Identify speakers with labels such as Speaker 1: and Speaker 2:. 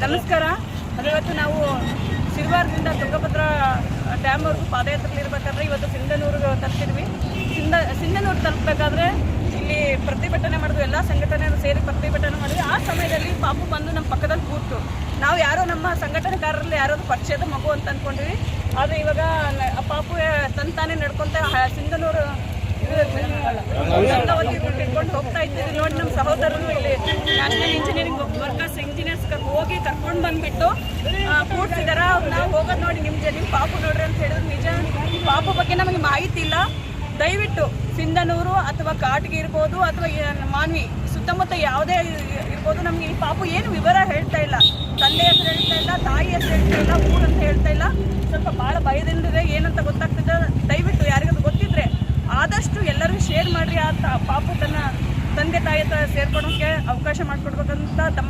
Speaker 1: ನಮಸ್ಕಾರ. ಇವತ್ತು ನಾವು ಸಿರವಾರದಿಂದ ತುಂಗಭದ್ರಾ ಡ್ಯಾಮ್ವರೆಗೂ ಪಾದಯಾತ್ರೆಲಿರ್ಬೇಕಾದ್ರೆ ಇವತ್ತು ಸಿಂಧನೂರಿಗೆ ತಲುಪಿದ್ವಿ. ಸಿಂಧನೂರು ತಲುಪಬೇಕಾದ್ರೆ ಇಲ್ಲಿ ಪ್ರತಿಭಟನೆ ಮಾಡಿದ್ವಿ, ಎಲ್ಲ ಸಂಘಟನೆಗಳು ಸೇರಿ ಪ್ರತಿಭಟನೆ ಮಾಡಿದ್ವಿ. ಆ ಸಮಯದಲ್ಲಿ ಪಾಪು ಬಂದು ನಮ್ಮ ಪಕ್ಕದಲ್ಲಿ ಕೂತು ನಾವು ಯಾರೋ ನಮ್ಮ ಸಂಘಟನೆಕಾರರಲ್ಲಿ ಯಾರೋ ಪರಿಚಯದ ಮಗು ಅಂತ ಅಂದ್ಕೊಂಡಿವಿ. ಆದರೆ ಇವಾಗ ಪಾಪು ತಾನೇ ನಡ್ಕೊಂತ ಸಿಂಧನೂರು ಇಟ್ಕೊಂಡು ಹೋಗ್ತಾ ಇದ್ದೀವಿ. ನೋಡಿ, ನಮ್ಮ ಸಹೋದರರು ಇಲ್ಲಿ ನ್ಯಾಷನಲ್ ಇಂಜಿನಿಯರಿಂಗ್ ವರ್ಕರ್ಸ್ ಇಂಜಿನಿಯರ್ಸ್ ಹೋಗಿ ಕರ್ಕೊಂಡು ಬಂದುಬಿಟ್ಟು ಕೂಡ್ಸಿದಾರ. ನಾವು ಹೋಗೋದು ನೋಡಿ ನಿಮ್ಮ ಪಾಪು ನೋಡ್ರಿ ಅಂತ ಹೇಳಿದ್ರು. ನಿಜ, ಪಾಪು ಬಗ್ಗೆ ನಮಗೆ ಮಾಹಿತಿ ಇಲ್ಲ. ದಯವಿಟ್ಟು ಸಿಂಧನೂರು ಅಥವಾ ಕಾಟ್ಗಿ ಇರ್ಬೋದು ಅಥವಾ ಮಾನ್ವಿ ಸುತ್ತಮುತ್ತ ಯಾವುದೇ ಇರ್ಬೋದು, ನಮಗೆ ಈ ಪಾಪು ಏನು ವಿವರ ಹೇಳ್ತಾ ಇಲ್ಲ. ತಂದೆ ಹೆಸರು ಹೇಳ್ತಾ ಇಲ್ಲ, ತಾಯಿ ಹೆಸರು ಹೇಳ್ತಾ ಇಲ್ಲ, ಊರಂತ ಹೇಳ್ತಾ ಇಲ್ಲ. ಸ್ವಲ್ಪ ಭಾಳ ಭಯದಿಂದಿದೆ, ಏನಂತ ಗೊತ್ತಾಗ್ತಿದೆ. ದಯವಿಟ್ಟು ಯಾರಿಗಾದ್ರು ಗೊತ್ತಿದ್ರೆ ಆದಷ್ಟು ಎಲ್ಲರಿಗೂ ಶೇರ್ ಮಾಡಿರಿ. ಪಾಪು ತನ್ನ ತಂದೆ ತಾಯಿ ಹತ್ರ ಸೇರ್ಕೊಳೋಕ್ಕೆ ಅವಕಾಶ ಮಾಡಿಕೊಡ್ಬೇಕಂತ ತಮ್ಮ